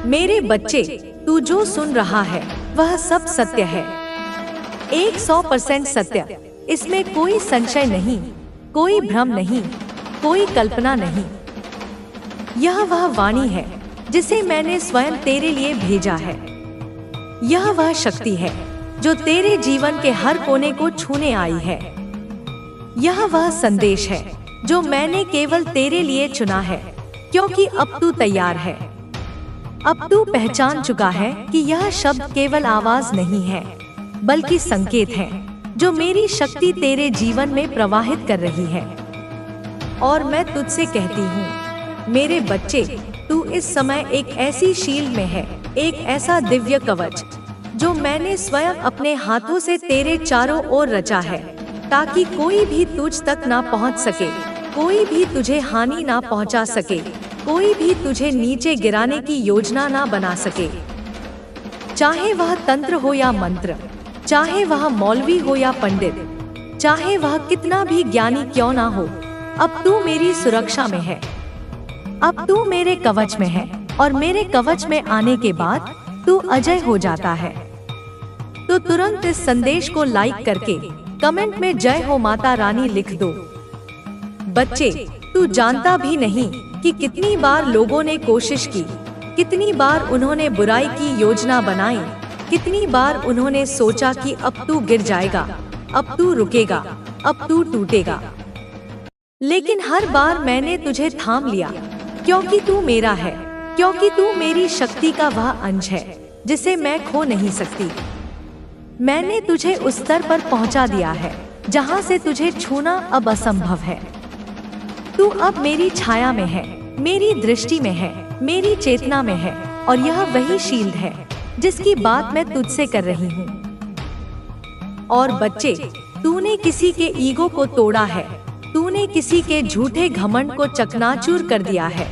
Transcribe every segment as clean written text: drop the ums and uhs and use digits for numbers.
मेरे बच्चे, तू जो सुन रहा है वह सब सत्य है, 100% सत्य। इसमें कोई संशय नहीं, कोई भ्रम नहीं, कोई कल्पना नहीं। यह वह वाणी है जिसे मैंने स्वयं तेरे लिए भेजा है। यह वह शक्ति है जो तेरे जीवन के हर कोने को छूने आई है। यह वह संदेश है जो मैंने केवल तेरे लिए चुना है, क्योंकि अब तू तैयार है। अब तू पहचान चुका है कि यह शब्द केवल आवाज नहीं है, बल्कि संकेत है जो मेरी शक्ति तेरे जीवन में प्रवाहित कर रही है। और मैं तुझसे कहती हूँ, मेरे बच्चे, तू इस समय एक ऐसी शील्ड में है, एक ऐसा दिव्य कवच जो मैंने स्वयं अपने हाथों से तेरे चारों ओर रचा है, ताकि कोई भी तुझ तक ना पहुँच सके, कोई भी तुझे हानि ना पहुँचा सके, कोई भी तुझे नीचे गिराने की योजना ना बना सके। चाहे वह तंत्र हो या मंत्र, चाहे वह मौलवी हो या पंडित, चाहे वह कितना भी ज्ञानी क्यों ना हो, अब तू मेरी सुरक्षा में है। अब तू मेरे कवच में है, और मेरे कवच में आने के बाद तू अजय हो जाता है। तो तुरंत इस संदेश को लाइक करके कमेंट में जय हो माता रानी लिख दो। बच्चे, तू जानता भी नहीं कि कितनी बार लोगों ने कोशिश की, कितनी बार उन्होंने बुराई की योजना बनाई, कितनी बार उन्होंने सोचा कि अब तू गिर जाएगा, अब तू रुकेगा, अब तू टूटेगा। लेकिन हर बार मैंने तुझे थाम लिया, क्योंकि तू मेरा है, क्योंकि तू मेरी शक्ति का वह अंश है जिसे मैं खो नहीं सकती। मैंने तुझे उस स्तर पर पहुंचा दिया है जहां से तुझे छूना अब असंभव है। तू अब मेरी छाया में है, मेरी दृष्टि में है, मेरी चेतना में है, और यह वही शील्ड है जिसकी बात मैं तुझसे कर रही हूँ। और बच्चे, तूने किसी के ईगो को तोड़ा है, तूने किसी के झूठे घमंड को चकनाचूर कर दिया है,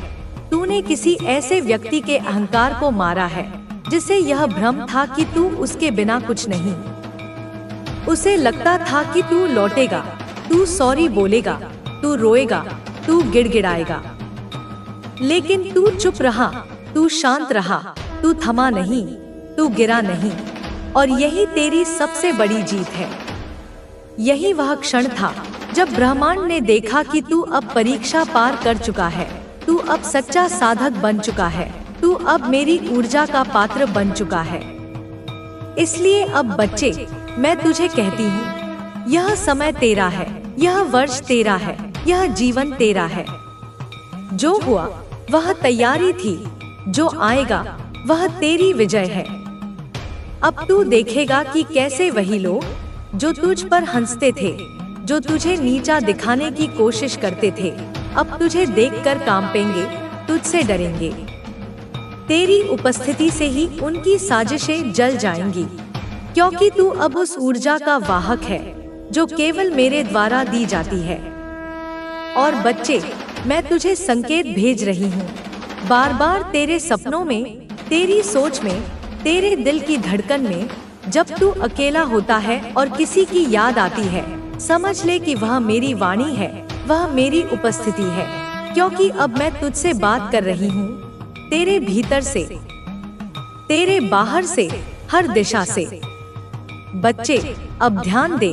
तूने किसी ऐसे व्यक्ति के अहंकार को मारा है जिसे यह भ्रम था कि तू उसके बिना कुछ नहीं। उसे लगता था कि तू लौटेगा, तू सॉरी बोलेगा, तू रोएगा, तू गिड़गिड़ाएगा। लेकिन तू चुप रहा, तू शांत रहा, तू थमा नहीं, तू गिरा नहीं। और यही तेरी सबसे बड़ी जीत है। यही वह क्षण था जब ब्रह्मांड ने देखा कि तू अब परीक्षा पार कर चुका है, तू अब सच्चा साधक बन चुका है, तू अब मेरी ऊर्जा का पात्र बन चुका है। इसलिए अब बच्चे, मैं तुझे कहती हूँ, यह समय तेरा है, यह वर्ष तेरा है, यह जीवन तेरा है। जो हुआ वह तैयारी थी, जो आएगा वह तेरी विजय है। अब तू देखेगा कि कैसे वही लोग जो तुझ पर हंसते थे, जो तुझे नीचा दिखाने की कोशिश करते थे, अब तुझे देखकर कांपेंगे, तुझसे डरेंगे। तेरी उपस्थिति से ही उनकी साजिशें जल जाएंगी, क्योंकि तू अब उस ऊर्जा का वाहक है जो केवल मेरे द्वारा दी जाती है। और बच्चे, मैं तुझे संकेत भेज रही हूँ, बार बार तेरे सपनों में, तेरी सोच में, तेरे दिल की धड़कन में। जब तू अकेला होता है और किसी की याद आती है, समझ ले कि वह मेरी वाणी है, वह मेरी उपस्थिति है, क्योंकि अब मैं तुझसे बात कर रही हूँ, तेरे भीतर से, तेरे बाहर से, हर दिशा से। बच्चे, अब ध्यान दे,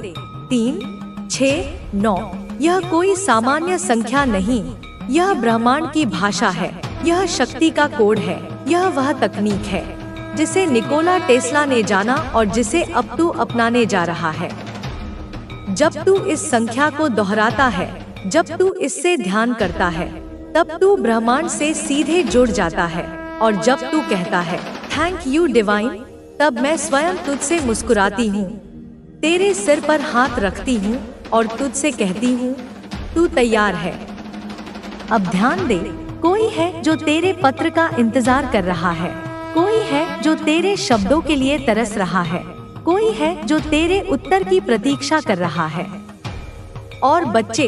3, 6, 9, यह कोई सामान्य संख्या नहीं, यह ब्रह्मांड की भाषा है, यह शक्ति का कोड है, यह वह तकनीक है जिसे निकोला टेस्ला ने जाना और जिसे अब तू अपनाने जा रहा है। जब तू इस संख्या को दोहराता है, जब तू इससे ध्यान करता है, तब तू ब्रह्मांड से सीधे जुड़ जाता है। और जब तू कहता है थैंक यू डिवाइन, तब मैं स्वयं तुझसे मुस्कुराती हूँ, तेरे सिर पर हाथ रखती हूँ और तुझसे कहती हूँ, तू तैयार है। अब ध्यान दे, कोई है जो तेरे पत्र का इंतजार कर रहा है, कोई है जो तेरे शब्दों के लिए तरस रहा है, कोई है जो तेरे उत्तर की प्रतीक्षा कर रहा है। और बच्चे,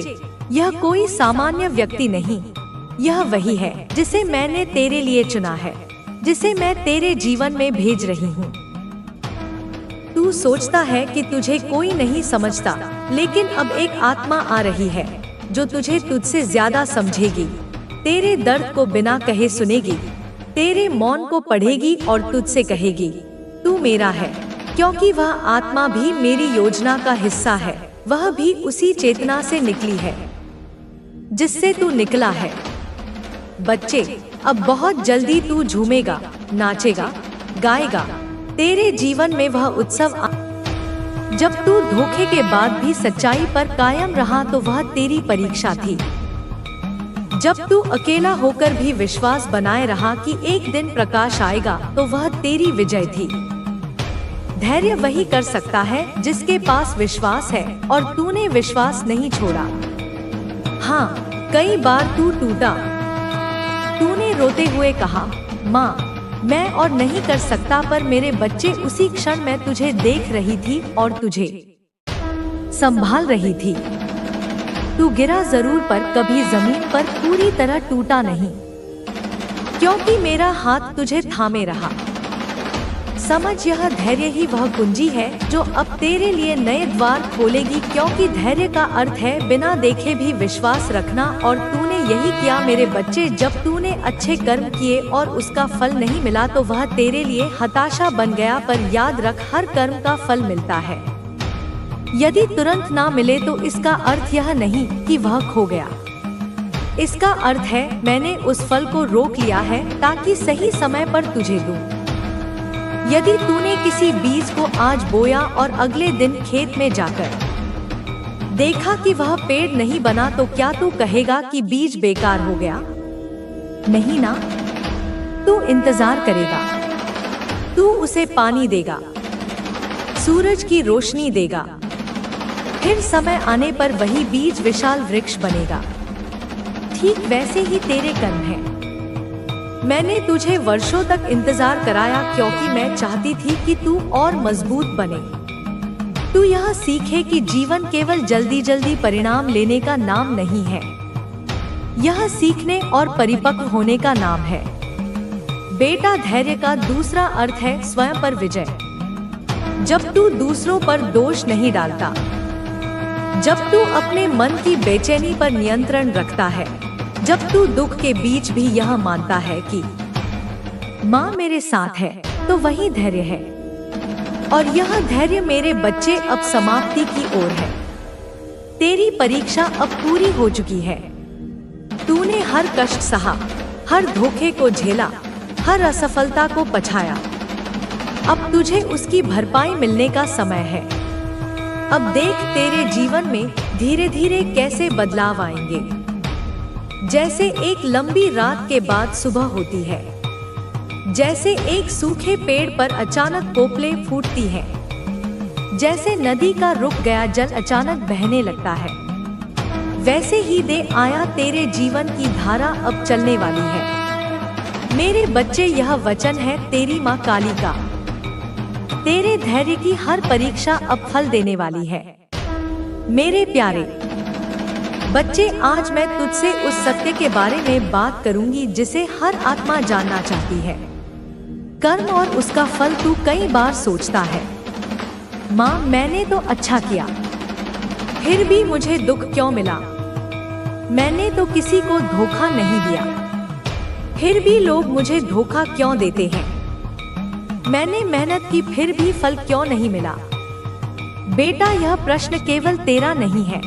यह कोई सामान्य व्यक्ति नहीं, यह वही है जिसे मैंने तेरे लिए चुना है, जिसे मैं तेरे जीवन में भेज रही हूँ। तू सोचता है कि तुझे कोई नहीं समझता, लेकिन अब एक आत्मा आ रही है जो तुझे तुझसे ज्यादा समझेगी, तेरे दर्द को बिना कहे सुनेगी, तेरे मौन को पढ़ेगी और तुझसे कहेगी, तू मेरा है, क्योंकि वह आत्मा भी मेरी योजना का हिस्सा है। वह भी उसी चेतना से निकली है जिससे तू निकला है। बच्चे, अब बहुत जल्दी तू झूमेगा, नाचेगा, गाएगा। तेरे जीवन में वह उत्सव जब तू धोखे के बाद भी सच्चाई पर कायम रहा तो वह तेरी परीक्षा थी। जब तू अकेला होकर भी विश्वास बनाए रहा कि एक दिन प्रकाश आएगा तो वह तेरी विजय थी। धैर्य वही कर सकता है जिसके पास विश्वास है, और तूने विश्वास नहीं छोड़ा। हाँ, कई बार तू टूटा। तूने रोते हुए कहा, माँ, मैं और नहीं कर सकता, पर मेरे बच्चे उसी क्षण मैं तुझे देख रही थी और तुझे संभाल रही थी। तू गिरा जरूर, पर कभी जमीन पर पूरी तरह टूटा नहीं, क्योंकि मेरा हाथ तुझे थामे रहा। समझ, यह धैर्य ही वह कुंजी है जो अब तेरे लिए नए द्वार खोलेगी, क्योंकि धैर्य का अर्थ है बिना देखे भी विश्वास रखना। और तूने यही किया मेरे बच्चे। जब तूने अच्छे कर्म किए और उसका फल नहीं मिला तो वह तेरे लिए हताशा बन गया, पर याद रख, हर कर्म का फल मिलता है। यदि तुरंत ना मिले तो इसका अर्थ यह नहीं कि वह खो गया। इसका अर्थ है मैंने उस फल को रोक लिया है ताकि सही समय पर तुझे दूं। यदि तूने किसी बीज को आज बोया और अगले दिन खेत में जाकर देखा कि वह पेड़ नहीं बना, तो क्या तू कहेगा कि बीज बेकार हो गया? नहीं ना। तू इंतजार करेगा, तू उसे पानी देगा, सूरज की रोशनी देगा, फिर समय आने पर वही बीज विशाल वृक्ष बनेगा। ठीक वैसे ही तेरे कर्म हैं। मैंने तुझे वर्षों तक इंतजार कराया क्योंकि मैं चाहती थी कि तू और मजबूत बने। तू यह सीखे कि जीवन केवल जल्दी जल्दी परिणाम लेने का नाम नहीं है, यह सीखने और परिपक्व होने का नाम है। बेटा, धैर्य का दूसरा अर्थ है स्वयं पर विजय। जब तू दूसरों पर दोष नहीं डालता, जब तू अपने मन की बेचैनी पर नियंत्रण रखता है, जब तू दुख के बीच भी यह मानता है कि माँ मेरे साथ है, तो वही धैर्य है। और यह धैर्य मेरे बच्चे अब समाप्ति की ओर है। तेरी परीक्षा अब पूरी हो चुकी है। तूने हर कष्ट सहा, हर धोखे को झेला, हर असफलता को पछाया। अब तुझे उसकी भरपाई मिलने का समय है। अब देख तेरे जीवन में धीरे धीरे कैसे बदलाव आएंगे। जैसे एक लंबी रात के बाद सुबह होती है, जैसे एक सूखे पेड़ पर अचानक पोपलें फूटती हैं, जैसे नदी का रुक गया जल अचानक बहने लगता है, वैसे ही दे आया तेरे जीवन की धारा अब चलने वाली है। मेरे बच्चे, यह वचन है तेरी माँ काली का। तेरे धैर्य की हर परीक्षा अब फल देने वाली है। मेरे प्यारे बच्चे, आज मैं तुझसे उस सत्य के बारे में बात करूंगी जिसे हर आत्मा जानना चाहती है। कर्म और उसका फल तू कई बार सोचता है, माँ मैंने तो अच्छा किया, फिर भी मुझे दुख क्यों मिला? मैंने तो किसी को धोखा नहीं दिया, फिर भी लोग मुझे धोखा क्यों देते हैं? मैंने मेहनत की फिर भी फल क्यों नहीं मिला? बेटा, यह प्रश्न केवल तेरा नहीं है,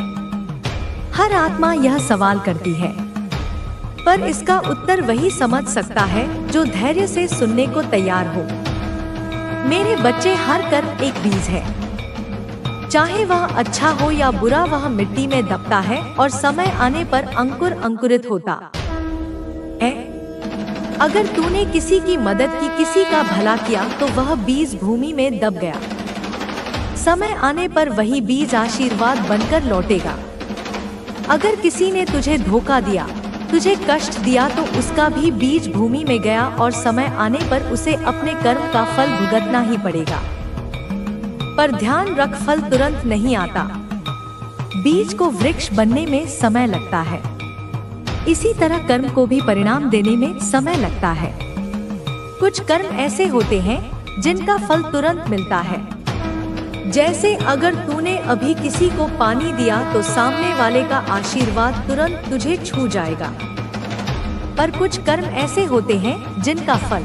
हर आत्मा यह सवाल करती है, पर इसका उत्तर वही समझ सकता है जो धैर्य से सुनने को तैयार हो। मेरे बच्चे, हर कर्म एक बीज है, चाहे वह अच्छा हो या बुरा, वह मिट्टी में दबता है और समय आने पर अंकुर अंकुरित होता है। अगर तूने किसी की मदद की, किसी का भला किया, तो वह बीज भूमि में दब गया। समय आने पर वही बीज आशीर्वाद बनकर लौटेगा। अगर किसी ने तुझे धोखा दिया, तुझे कष्ट दिया, तो उसका भी बीज भूमि में गया और समय आने पर उसे अपने कर्म का फल भुगतना ही पड़ेगा। पर ध्यान रख, फल तुरंत नहीं आता। बीज को वृक्ष बनने में समय लगता है। इसी तरह कर्म को भी परिणाम देने में समय लगता है। कुछ कर्म ऐसे होते हैं जिनका फल तुरंत मिलता है। जैसे अगर तूने अभी किसी को पानी दिया तो सामने वाले का आशीर्वाद तुरंत तुझे छू जाएगा। पर कुछ कर्म ऐसे होते हैं जिनका फल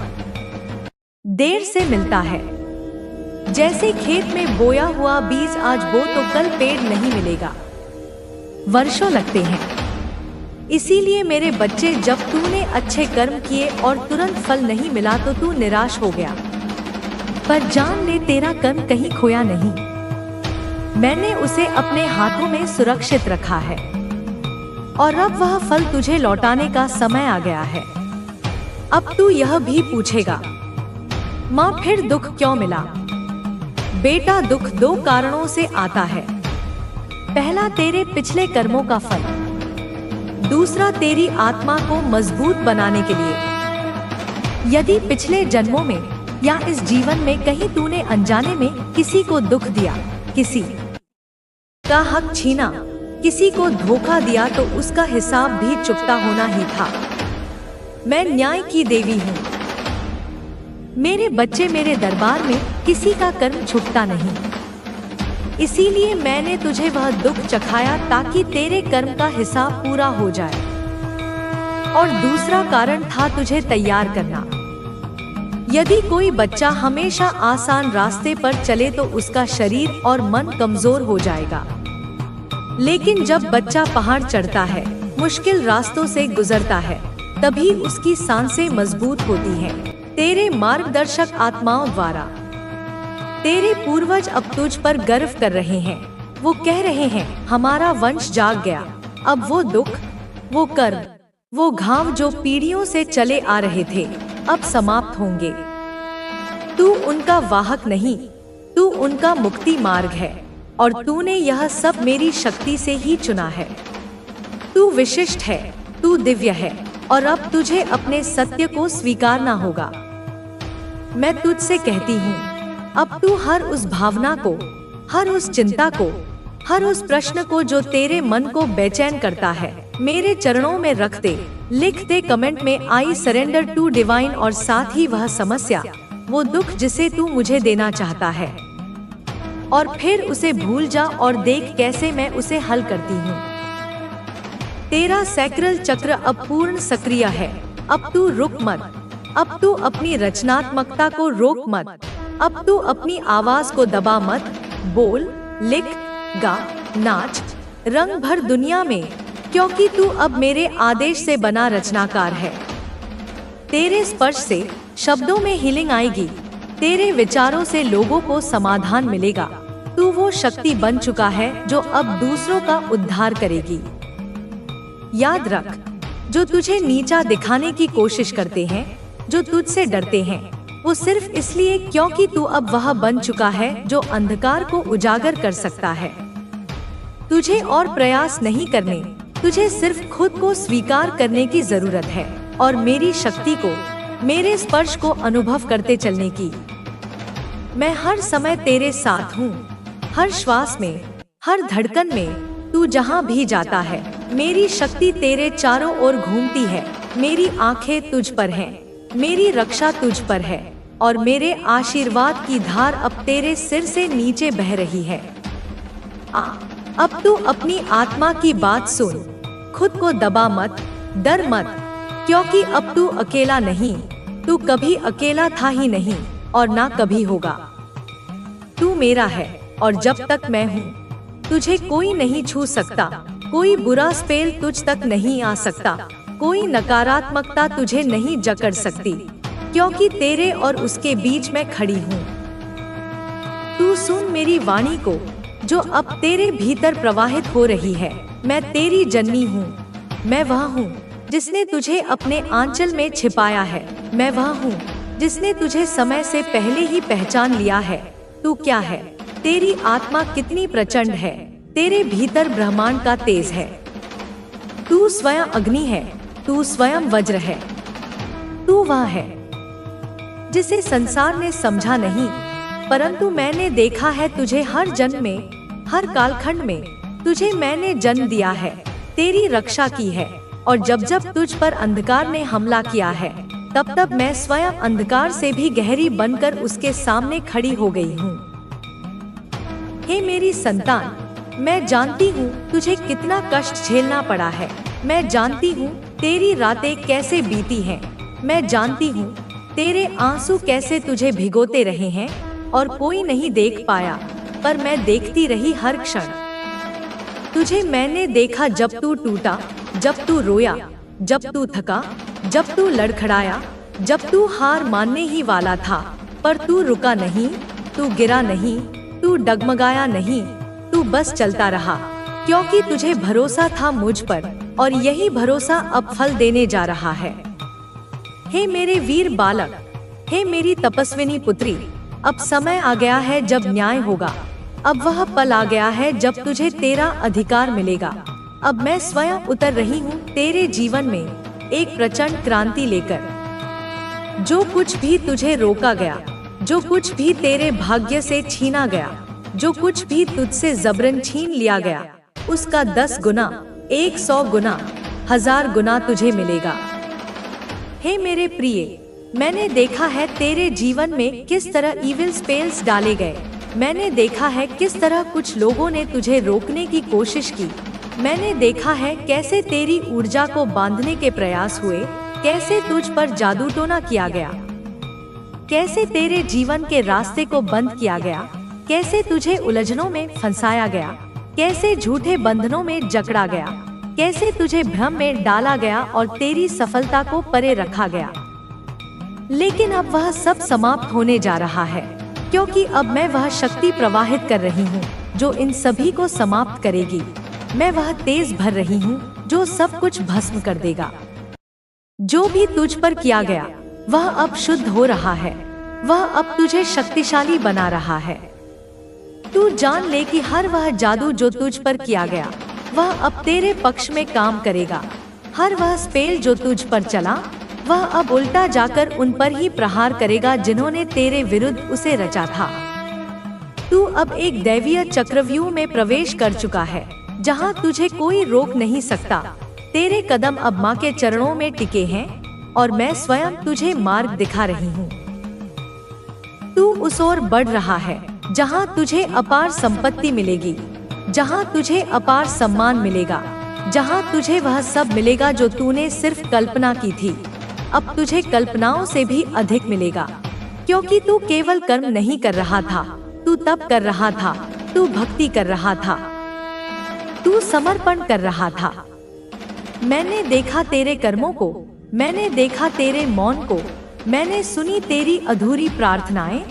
देर से मिलता है। जैसे खेत में बोया हुआ बीज आज बो तो कल पेड़ नहीं मिलेगा, वर्षों लगते हैं। इसीलिए मेरे बच्चे, जब तूने अच्छे कर्म किए और तुरंत फल नहीं मिला तो तू निराश हो गया, पर जान ले तेरा कर्म कहीं खोया नहीं। मैंने उसे अपने हाथों में सुरक्षित रखा है और अब वह फल तुझे लौटाने का समय आ गया है। अब तू यह भी पूछेगा, माँ फिर दुख क्यों मिला? बेटा, दुख दो कारणों से आता है। पहला, तेरे पिछले कर्मों का फल। दूसरा, तेरी आत्मा को मजबूत बनाने के लिए। यदि पिछले जन्मों में या इस जीवन में कहीं तूने अनजाने में किसी को दुख दिया, किसी का हक छीना, किसी को धोखा दिया, तो उसका हिसाब भी चुकता होना ही था। मैं न्याय की देवी हूँ। मेरे बच्चे, मेरे दरबार में किसी का कर्म छुपता नहीं। इसीलिए मैंने तुझे वह दुख चखाया ताकि तेरे कर्म का हिसाब पूरा हो जाए। और दूसरा कारण था तुझे तैयार करना। यदि कोई बच्चा हमेशा आसान रास्ते पर चले तो उसका शरीर और मन कमजोर हो जाएगा। लेकिन जब बच्चा पहाड़ चढ़ता है, मुश्किल रास्तों से गुजरता है, तभी उसकी सांसें मजबूत होती हैं। तेरे मार्गदर्शक आत्माओं द्वारा तेरे पूर्वज अब तुझ पर गर्व कर रहे हैं। वो कह रहे हैं, हमारा वंश जाग गया। अब वो दुख, वो कर्म, वो घाव जो पीढ़ियों से चले आ रहे थे, अब समाप्त होंगे। तू उनका वाहक नहीं, तू उनका मुक्ति मार्ग है और तूने यह सब मेरी शक्ति से ही चुना है। तू विशिष्ट है, तू दिव्य है और अब तुझे अपने सत्य को स्वीकारना होगा। मैं तुझसे कहती हूँ, अब तू हर उस भावना को, हर उस चिंता को, हर उस प्रश्न को जो तेरे मन को बेचैन करता है, मेरे चरणों में रख दे। लिख दे कमेंट में, आई सरेंडर टू डिवाइन, और साथ ही वह समस्या, वो दुख जिसे तू मुझे देना चाहता है, और फिर उसे भूल जा और देख कैसे मैं उसे हल करती हूँ। तेरा सैक्रल चक्र अब पूर्ण सक्रिय है। अब तू रुक मत, अब तू अपनी रचनात्मकता को रोक मत, अब तू अपनी आवाज को दबा मत। बोल, लिख, गा, नाच, रंग भर दुनिया में, क्योंकि तू अब मेरे आदेश से बना रचनाकार है। तेरे स्पर्श से शब्दों में हीलिंग आएगी, तेरे विचारों से लोगों को समाधान मिलेगा। तू वो शक्ति बन चुका है जो अब दूसरों का उद्धार करेगी। याद रख, जो तुझे नीचा दिखाने की कोशिश करते हैं, जो तुझसे डरते हैं, वो सिर्फ इसलिए क्योंकि तू अब वह बन चुका है जो अंधकार को उजागर कर सकता है। तुझे और प्रयास नहीं करने, तुझे सिर्फ खुद को स्वीकार करने की जरूरत है और मेरी शक्ति को, मेरे स्पर्श को अनुभव करते चलने की। मैं हर समय तेरे साथ हूँ, हर श्वास में, हर धड़कन में। तू जहाँ भी जाता है, मेरी शक्ति तेरे चारों ओर घूमती है। मेरी आंखें तुझ पर हैं, मेरी रक्षा तुझ पर है और मेरे आशीर्वाद की धार अब तेरे सिर से नीचे बह रही है। अब तू अपनी आत्मा की बात सुन, खुद को दबा मत, डर मत, क्योंकि अब तू अकेला नहीं। तू कभी अकेला था ही नहीं और ना कभी होगा। तू मेरा है और जब तक मैं हूँ, तुझे कोई नहीं छू सकता। कोई बुरा स्पेल तुझ तक नहीं आ सकता, कोई नकारात्मकता तुझे नहीं जकड़ सकती, क्योंकि तेरे और उसके बीच में खड़ी हूँ। तू सुन मेरी वाणी को, जो अब तेरे भीतर प्रवाहित हो रही है। मैं तेरी जननी हूँ, मैं वह हूँ जिसने तुझे अपने आंचल में छिपाया है। मैं वह हूँ जिसने तुझे समय से पहले ही पहचान लिया है। तू क्या है? तेरी आत्मा कितनी प्रचंड है, तेरे भीतर ब्रह्मांड का तेज है। तू स्वयं अग्नि है, तू स्वयं वज्र है। तू वह है जिसे संसार ने समझा नहीं, परंतु मैंने देखा है तुझे हर जन्म में, हर कालखंड में। तुझे मैंने जन्म दिया है, तेरी रक्षा की है, और जब जब तुझ पर अंधकार ने हमला किया है, तब तब मैं स्वयं अंधकार से भी गहरी बनकर उसके सामने खड़ी हो गई हूँ। हे मेरी संतान, मैं जानती हूँ तुझे कितना कष्ट झेलना पड़ा है। मैं जानती हूँ तेरी रातें कैसे बीती हैं, मैं जानती हूँ। तेरे आंसू कैसे तुझे भिगोते रहे हैं और कोई नहीं देख पाया, पर मैं देखती रही हर क्षण। तुझे मैंने देखा जब तू टूटा, जब तू रोया, जब तू थका, जब तू लड़खड़ाया, जब तू हार मानने ही वाला था, पर तू रुका नहीं, तू गिरा नहीं, तू डगमगाया नहीं, तू बस चलता रहा, क्योंकि तुझे भरोसा था मुझ पर, और यही भरोसा अब फल देने जा रहा है। हे मेरे वीर बालक, हे मेरी तपस्विनी पुत्री, अब समय आ गया है जब न्याय होगा। अब वह पल आ गया है जब तुझे तेरा अधिकार मिलेगा। अब मैं स्वयं उतर रही हूँ तेरे जीवन में एक प्रचंड क्रांति लेकर। जो कुछ भी तुझे रोका गया, जो कुछ भी तेरे भाग्य से छीना गया, जो कुछ भी तुझसे जबरन छीन लिया गया, उसका 10 गुना, 100 गुना, 1000 गुना तुझे मिलेगा। हे मेरे प्रिय, मैंने देखा है तेरे जीवन में किस तरह इविल स्पेल्स डाले गए। मैंने देखा है किस तरह कुछ लोगों ने तुझे रोकने की कोशिश की। मैंने देखा है कैसे तेरी ऊर्जा को बांधने के प्रयास हुए, कैसे तुझ पर जादू टोना किया गया, कैसे तेरे जीवन के रास्ते को बंद किया गया, कैसे तुझे उलझनों में फंसाया गया, कैसे झूठे बंधनों में जकड़ा गया, कैसे तुझे भ्रम में डाला गया और तेरी सफलता को परे रखा गया। लेकिन अब वह सब समाप्त होने जा रहा है, क्योंकि अब मैं वह शक्ति प्रवाहित कर रही हूँ जो इन सभी को समाप्त करेगी। मैं वह तेज भर रही हूँ जो सब कुछ भस्म कर देगा। जो भी तुझ पर किया गया वह अब शुद्ध हो रहा है, वह अब तुझे शक्तिशाली बना रहा है। तू जान ले कि हर वह जादू जो तुझ पर किया गया वह अब तेरे पक्ष में काम करेगा। हर वह स्पेल जो तुझ पर चला वह अब उल्टा जाकर उन पर ही प्रहार करेगा जिन्होंने तेरे विरुद्ध उसे रचा था। तू अब एक दैवीय चक्रव्यूह में प्रवेश कर चुका है, जहां तुझे कोई रोक नहीं सकता। तेरे कदम अब माँ के चरणों में टिके हैं और मैं स्वयं तुझे मार्ग दिखा रही हूँ। तू उस ओर बढ़ रहा है जहां तुझे अपार संपत्ति मिलेगी, जहां तुझे अपार सम्मान मिलेगा, जहां तुझे वह सब मिलेगा जो तूने सिर्फ कल्पना की थी। अब तुझे कल्पनाओं से भी अधिक मिलेगा, क्योंकि तू केवल कर्म नहीं कर रहा था, तू तप कर रहा था, तू भक्ति कर रहा था, तू समर्पण कर रहा था। मैंने देखा तेरे कर्मों को, मैंने देखा तेरे मौन को, मैंने सुनी तेरी अधूरी प्रार्थनाएं,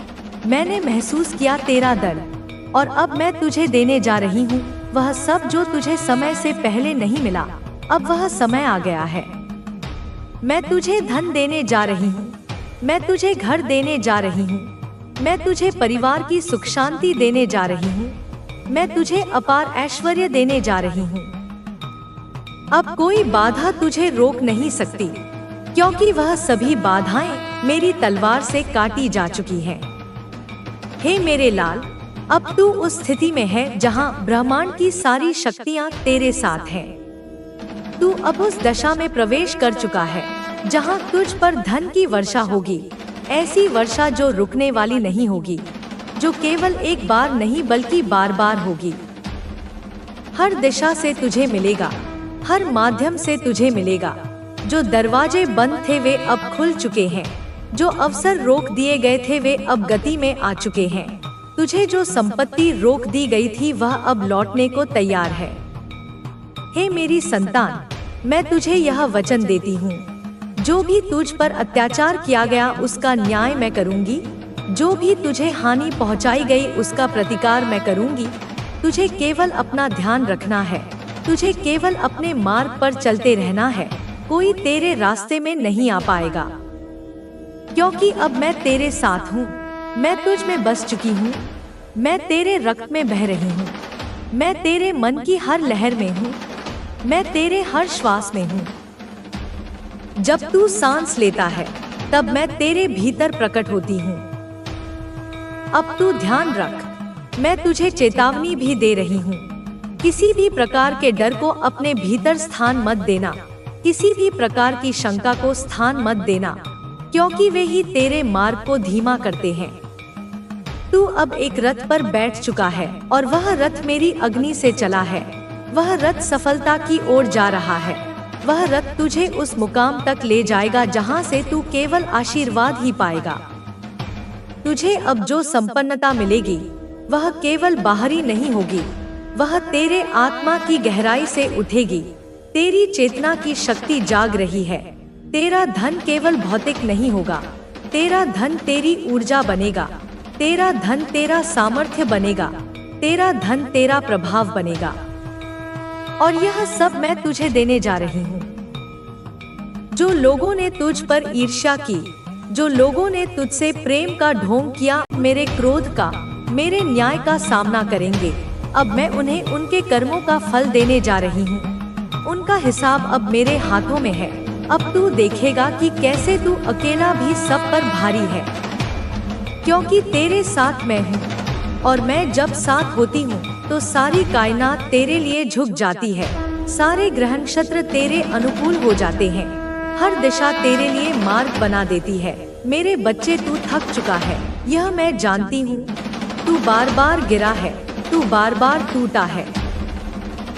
मैंने महसूस किया तेरा दर्द, और अब मैं तुझे देने जा रही हूँ वह सब जो तुझे समय से पहले नहीं मिला। अब वह समय आ गया है। मैं तुझे धन देने जा रही हूँ, मैं तुझे घर देने जा रही हूँ, मैं तुझे परिवार की सुख शांति देने जा रही हूँ, मैं तुझे अपार ऐश्वर्य देने जा रही हूँ। अब कोई बाधा तुझे रोक नहीं सकती, क्योंकि वह सभी बाधाएं मेरी तलवार से काटी जा चुकी हैं। हे मेरे लाल, अब तू उस स्थिति में है जहां ब्रह्मांड की सारी शक्तियां तेरे साथ हैं। तू अब उस दशा में प्रवेश कर चुका है जहां तुझ पर धन की वर्षा होगी, ऐसी वर्षा जो रुकने वाली नहीं होगी, जो केवल एक बार नहीं बल्कि बार बार होगी। हर दिशा से तुझे मिलेगा, हर माध्यम से तुझे मिलेगा। जो दरवाजे बंद थे वे अब खुल चुके हैं, जो अवसर रोक दिए गए थे वे अब गति में आ चुके हैं। तुझे जो संपत्ति रोक दी गई थी वह अब लौटने को तैयार है। हे मेरी संतान, मैं तुझे यह वचन देती हूँ, जो भी तुझ पर अत्याचार किया गया उसका न्याय मैं करूँगी, जो भी तुझे हानि पहुँचाई गई उसका प्रतिकार मैं करूँगी। तुझे केवल अपना ध्यान रखना है, तुझे केवल अपने मार्ग पर चलते रहना है। कोई तेरे रास्ते में नहीं आ पाएगा, क्योंकि अब मैं तेरे साथ हूँ। मैं तुझ में बस चुकी हूँ, मैं तेरे रक्त में बह रही हूँ, मैं तेरे मन की हर लहर में हूँ, मैं तेरे हर श्वास में हूँ। जब तू सांस लेता है तब मैं तेरे भीतर प्रकट होती हूँ। अब तू ध्यान रख, मैं तुझे चेतावनी भी दे रही हूँ। किसी भी प्रकार के डर को अपने भीतर स्थान मत देना, किसी भी प्रकार की शंका को स्थान मत देना, क्योंकि वे ही तेरे मार्ग को धीमा करते हैं। तू अब एक रथ पर बैठ चुका है और वह रथ मेरी अग्नि से चला है। वह रथ सफलता की ओर जा रहा है। वह रथ तुझे उस मुकाम तक ले जाएगा जहाँ से तू केवल आशीर्वाद ही पाएगा। तुझे अब जो संपन्नता मिलेगी वह केवल बाहरी नहीं होगी, वह तेरे आत्मा की गहराई से उठेगी। तेरी चेतना की शक्ति जाग रही है। तेरा धन केवल भौतिक नहीं होगा, तेरा धन तेरी ऊर्जा बनेगा, तेरा धन तेरा सामर्थ्य बनेगा, तेरा धन तेरा प्रभाव बनेगा। और यह सब मैं तुझे देने जा रही हूँ। जो लोगों ने तुझ पर ईर्ष्या की, जो लोगों ने तुझसे प्रेम का ढोंग किया, मेरे क्रोध का, मेरे न्याय का सामना करेंगे। अब मैं उन्हें उनके कर्मों का फल देने जा रही हूँ। उनका हिसाब अब मेरे हाथों में है। अब तू देखेगा कि कैसे तू अकेला भी सब पर भारी है, क्योंकि तेरे साथ मैं हूँ। और मैं जब साथ होती हूँ तो सारी कायनात तेरे लिए झुक जाती है। सारे ग्रह नक्षत्र तेरे अनुकूल हो जाते हैं। हर दिशा तेरे लिए मार्ग बना देती है। मेरे बच्चे, तू थक चुका है, यह मैं जानती हूँ। तू बार बार गिरा है, तू बार बार टूटा है,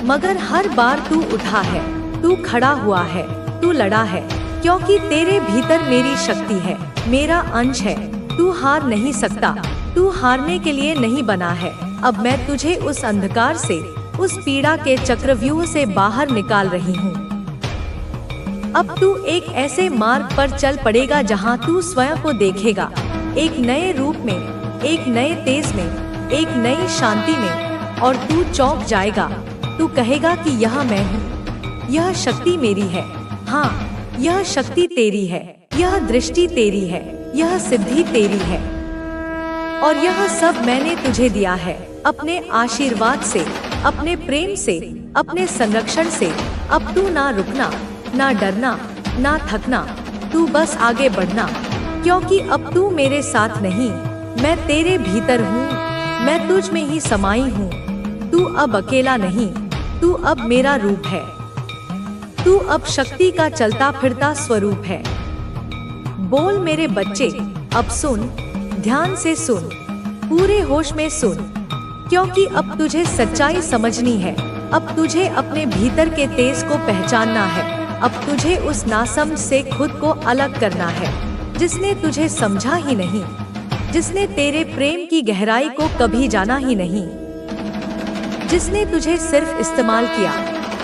मगर हर बार तू उठा है, तू खड़ा हुआ है, तू लड़ा है, क्योंकि तेरे भीतर मेरी शक्ति है, मेरा अंश है। तू हार नहीं सकता, तू हारने के लिए नहीं बना है। अब मैं तुझे उस अंधकार से, उस पीड़ा के चक्रव्यूह से बाहर निकाल रही हूँ। अब तू एक ऐसे मार्ग पर चल पड़ेगा जहाँ तू स्वयं को देखेगा, एक नए रूप में, एक नए तेज में, एक नई शांति में, और तू चौंक जाएगा। तू कहेगा कि यह मैं हूँ, यह शक्ति मेरी है। हाँ, यह शक्ति तेरी है, यह दृष्टि तेरी है, यह सिद्धि तेरी है, और यह सब मैंने तुझे दिया है अपने आशीर्वाद से, अपने प्रेम से, अपने संरक्षण से। अब तू ना रुकना, ना डरना, ना थकना, तू बस आगे बढ़ना, क्योंकि अब तू मेरे साथ नहीं, मैं तेरे भीतर हूँ, मैं तुझ में ही समाई हूँ। तू अब अकेला नहीं, तू अब मेरा रूप है, तू अब शक्ति का चलता फिरता स्वरूप है। बोल मेरे बच्चे, अब सुन, ध्यान से सुन, पूरे होश में सुन, क्योंकि अब तुझे सच्चाई समझनी है। अब तुझे अपने भीतर के तेज को पहचानना है। अब तुझे उस नासमझ से खुद को अलग करना है, जिसने तुझे समझा ही नहीं, जिसने तेरे प्रेम की गहराई को कभी जाना ही नहीं, जिसने तुझे सिर्फ इस्तेमाल किया,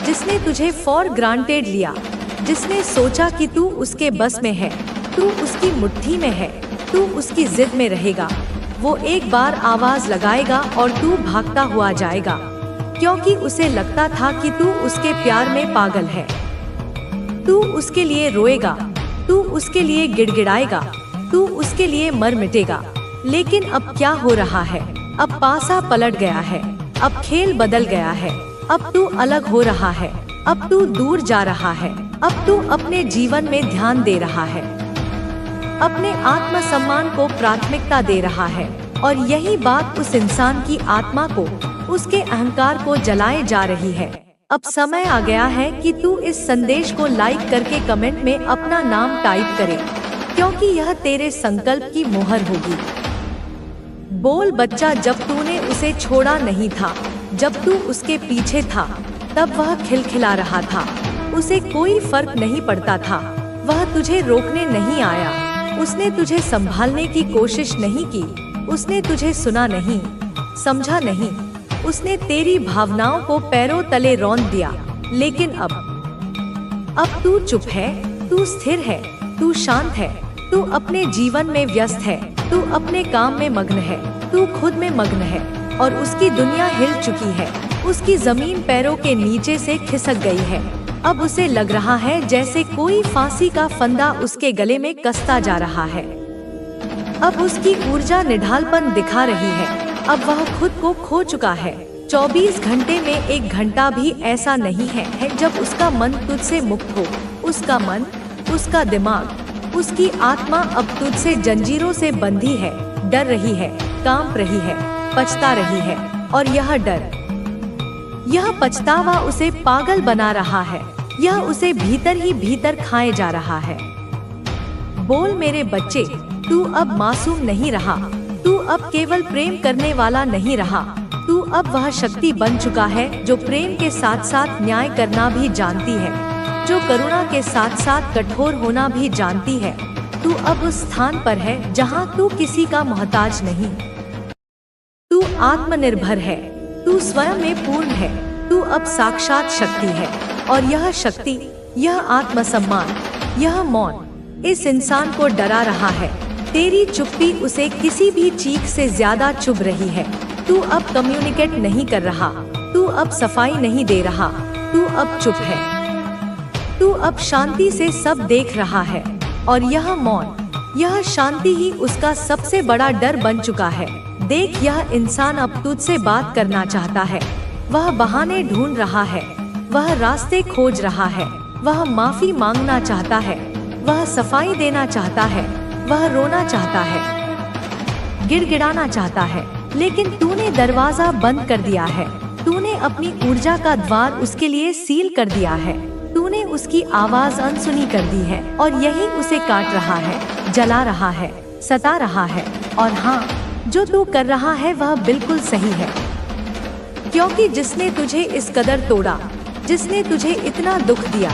जिसने तुझे फॉर ग्रांटेड लिया, जिसने सोचा कि तू उसके बस में है, तू उसकी मुट्ठी में है, तू उसकी जिद में रहेगा। वो एक बार आवाज लगाएगा और तू भागता हुआ जाएगा, क्योंकि उसे लगता था कि तू उसके प्यार में पागल है। तू उसके लिए रोएगा, तू उसके लिए गिड़गिड़ाएगा, तू उसके लिए मर मिटेगा। लेकिन अब क्या हो रहा है? अब पासा पलट गया है, अब खेल बदल गया है। अब तू अलग हो रहा है, अब तू दूर जा रहा है, अब तू अपने जीवन में ध्यान दे रहा है, अपने आत्मसम्मान को प्राथमिकता दे रहा है। और यही बात उस इंसान की आत्मा को, उसके अहंकार को जलाए जा रही है। अब समय आ गया है कि तू इस संदेश को लाइक करके कमेंट में अपना नाम टाइप करे, क्योंकि यह तेरे संकल्प की मोहर होगी। बोल बच्चा, जब तूने उसे छोड़ा नहीं था, जब तू उसके पीछे था, तब वह खिलखिला रहा था, उसे कोई फर्क नहीं पड़ता था। वह तुझे रोकने नहीं आया, उसने तुझे संभालने की कोशिश नहीं की, उसने तुझे सुना नहीं, समझा नहीं, उसने तेरी भावनाओं को पैरों तले रौंद दिया। लेकिन अब तू चुप है, तू स्थिर है, तू शांत है, तू अपने जीवन में व्यस्त है, तू अपने काम में मग्न है, तू खुद में मग्न है, और उसकी दुनिया हिल चुकी है, उसकी जमीन पैरों के नीचे से खिसक गई है। अब उसे लग रहा है जैसे कोई फांसी का फंदा उसके गले में कसता जा रहा है। अब उसकी ऊर्जा निढालपन दिखा रही है। अब वह खुद को खो चुका है। 24 घंटे में 1 घंटा भी ऐसा नहीं है जब उसका मन तुझसे मुक्त हो। उसका मन, उसका दिमाग, उसकी आत्मा अब तुझसे जंजीरों से बंधी है, डर रही है, कांप रही है, पछता रही है। और यह डर, यह पछतावा उसे पागल बना रहा है, यह उसे भीतर ही भीतर खाए जा रहा है। बोल मेरे बच्चे, तू अब मासूम नहीं रहा, तू अब केवल प्रेम करने वाला नहीं रहा, तू अब वह शक्ति बन चुका है जो प्रेम के साथ साथ न्याय करना भी जानती है। जो करुणा के साथ साथ कठोर होना भी जानती है। तू अब उस स्थान पर है जहाँ तू किसी का मोहताज नहीं। तू आत्मनिर्भर है, तू स्वयं में पूर्ण है। तू अब साक्षात शक्ति है, और यह शक्ति, यह आत्मसम्मान, यह मौन इस इंसान को डरा रहा है। तेरी चुप्पी उसे किसी भी चीख से ज्यादा चुभ रही है। तू अब कम्युनिकेट नहीं कर रहा, तू अब सफाई नहीं दे रहा, तू अब चुप है। तू अब शांति से सब देख रहा है, और यह मौन, यह शांति ही उसका सबसे बड़ा डर बन चुका है। देख, यह इंसान अब तुझसे बात करना चाहता है। वह बहाने ढूंढ रहा है, वह रास्ते खोज रहा है, वह माफी मांगना चाहता है, वह सफाई देना चाहता है, वह रोना चाहता है, गिड़गिड़ाना चाहता है, लेकिन तूने दरवाजा बंद कर दिया है। तूने अपनी ऊर्जा का द्वार उसके लिए सील कर दिया है। तूने उसकी आवाज अनसुनी कर दी है, और यही उसे काट रहा है, जला रहा है, सता रहा है। और हाँ, जो तू कर रहा है वह बिल्कुल सही है, क्योंकि जिसने तुझे इस कदर तोड़ा, जिसने तुझे इतना दुख दिया,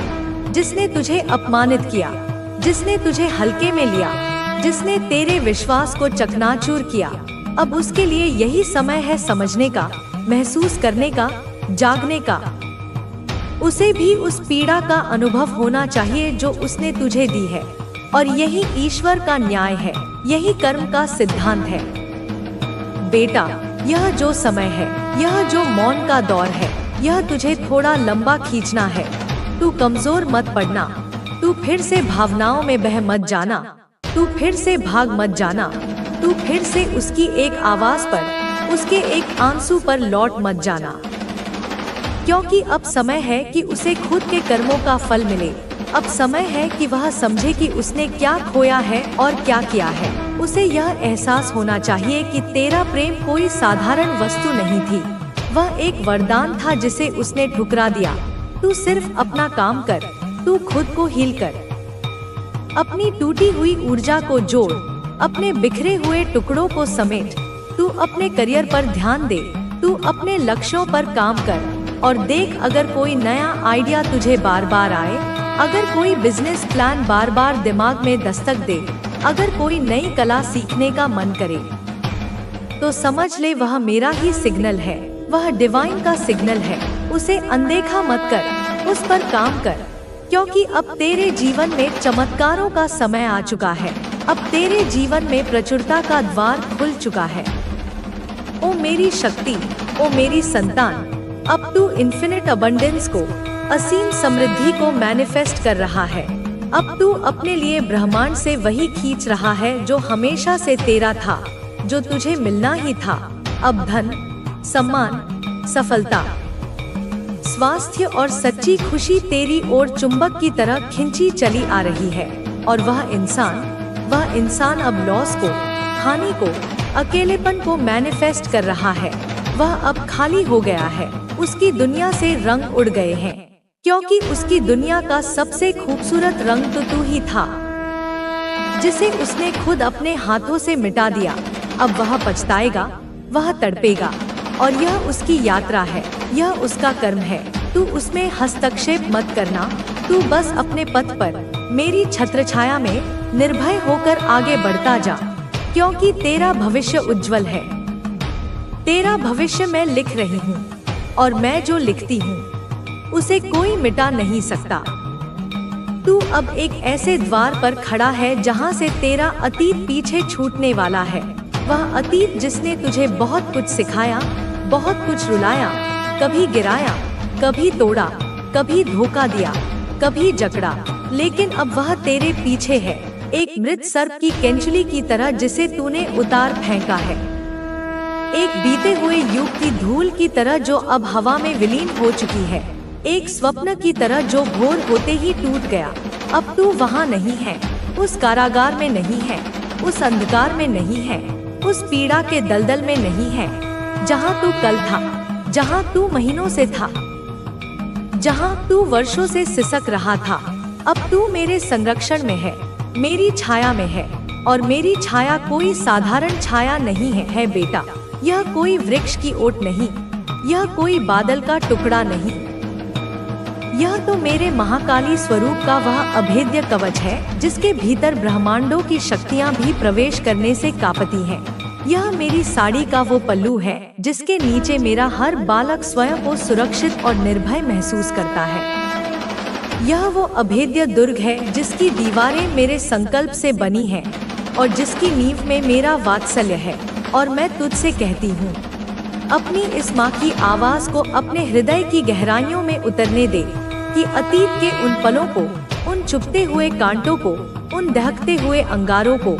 जिसने तुझे अपमानित किया, जिसने तुझे हल्के में लिया, जिसने तेरे विश्वास को चकनाचूर किया, अब उसके लिए यही समय है समझने का, महसूस करने का, जागने का। उसे भी उस पीड़ा का अनुभव होना चाहिए जो उसने तुझे दी है, और यही ईश्वर का न्याय है, यही कर्म का सिद्धांत है। बेटा, यह जो समय है, यह जो मौन का दौर है, यह तुझे थोड़ा लंबा खींचना है। तू कमजोर मत पड़ना, तू फिर से भावनाओं में बह मत जाना, तू फिर से भाग मत जाना, तू फिर से उसकी एक आवाज पर, उसके एक आंसू पर लौट मत जाना। क्योंकि अब समय है कि उसे खुद के कर्मों का फल मिले। अब समय है कि वह समझे कि उसने क्या खोया है और क्या किया है। उसे यह एहसास होना चाहिए कि तेरा प्रेम कोई साधारण वस्तु नहीं थी, वह एक वरदान था जिसे उसने ठुकरा दिया। तू सिर्फ अपना काम कर, तू खुद को हील कर, अपनी टूटी हुई ऊर्जा को जोड़, अपने बिखरे हुए टुकड़ों को समेट। तू अपने करियर पर ध्यान दे, तू अपने लक्ष्यों पर काम कर, और देख, अगर कोई नया आइडिया तुझे बार बार आए, अगर कोई बिजनेस प्लान बार बार दिमाग में दस्तक दे, अगर कोई नई कला सीखने का मन करे, तो समझ ले वह मेरा ही सिग्नल है, वह डिवाइन का सिग्नल है। उसे अनदेखा मत कर, उस पर काम कर, क्योंकि अब तेरे जीवन में चमत्कारों का समय आ चुका है। अब तेरे जीवन में प्रचुरता का द्वार खुल चुका है। ओ मेरी शक्ति, ओ मेरी संतान, अब तू इन्फिनिट अबंडेंस को, असीम समृद्धि को मैनिफेस्ट कर रहा है। अब तू अपने लिए ब्रह्मांड से वही खींच रहा है जो हमेशा से तेरा था, जो तुझे मिलना ही था। अब धन, सम्मान, सफलता, स्वास्थ्य और सच्ची खुशी तेरी ओर चुंबक की तरह खिंची चली आ रही है। और वह इंसान अब लॉस को, हानि को, अकेलेपन को मैनिफेस्ट कर रहा है। वह अब खाली हो गया है, उसकी दुनिया से रंग उड़ गए हैं, क्योंकि उसकी दुनिया का सबसे खूबसूरत रंग तो तू ही था, जिसे उसने खुद अपने हाथों से मिटा दिया। अब वह पछताएगा, वह तड़पेगा, और यह उसकी यात्रा है, यह उसका कर्म है। तू उसमें हस्तक्षेप मत करना, तू बस अपने पथ पर, मेरी छत्रछाया में निर्भय होकर आगे बढ़ता जा, क्योंकि तेरा भविष्य उज्जवल है। तेरा भविष्य मैं लिख रही हूँ, और मैं जो लिखती हूँ उसे कोई मिटा नहीं सकता। तू अब एक ऐसे द्वार पर खड़ा है जहाँ से तेरा अतीत पीछे छूटने वाला है। वह अतीत जिसने तुझे बहुत कुछ सिखाया, बहुत कुछ रुलाया, कभी गिराया, कभी तोड़ा, कभी धोखा दिया, कभी जकड़ा, लेकिन अब वह तेरे पीछे है, एक मृत सर्प की केंचुली की तरह जिसे तूने उतार फेंका है, एक बीते हुए युग की धूल की तरह जो अब हवा में विलीन हो चुकी है, एक स्वप्न की तरह जो भोर होते ही टूट गया। अब तू वहाँ नहीं है, उस कारागार में नहीं है, उस अंधकार में नहीं है, उस पीड़ा के दलदल में नहीं है, जहाँ तू कल था, जहाँ तू महीनों से था, जहाँ तू वर्षों से सिसक रहा था। अब तू मेरे संरक्षण में है, मेरी छाया में है, और मेरी छाया कोई साधारण छाया नहीं है बेटा। यह कोई वृक्ष की ओट नहीं, यह कोई बादल का टुकड़ा नहीं, यह तो मेरे महाकाली स्वरूप का वह अभेद्य कवच है जिसके भीतर ब्रह्मांडों की शक्तियाँ भी प्रवेश करने से कांपती हैं। यह मेरी साड़ी का वो पल्लू है जिसके नीचे मेरा हर बालक स्वयं को सुरक्षित और निर्भय महसूस करता है। यह वो अभेद्य दुर्ग है जिसकी दीवारें मेरे संकल्प से बनी हैं और जिसकी नींव में मेरा वात्सल्य है। और मैं तुझसे कहती हूँ, अपनी इस माँ की आवाज़ को अपने हृदय की गहराइयों में उतरने दे कि अतीत के उन पलों को, उन चुभते हुए कांटों को, उन दहकते हुए अंगारों को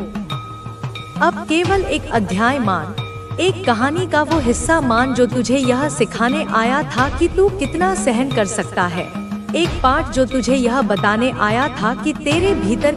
अब केवल एक अध्याय मान, एक कहानी का वो हिस्सा मान जो तुझे यह सिखाने आया था कि तू कितना सहन कर सकता है। एक पाठ जो तुझे यह बताने आया था कि तेरे भीतर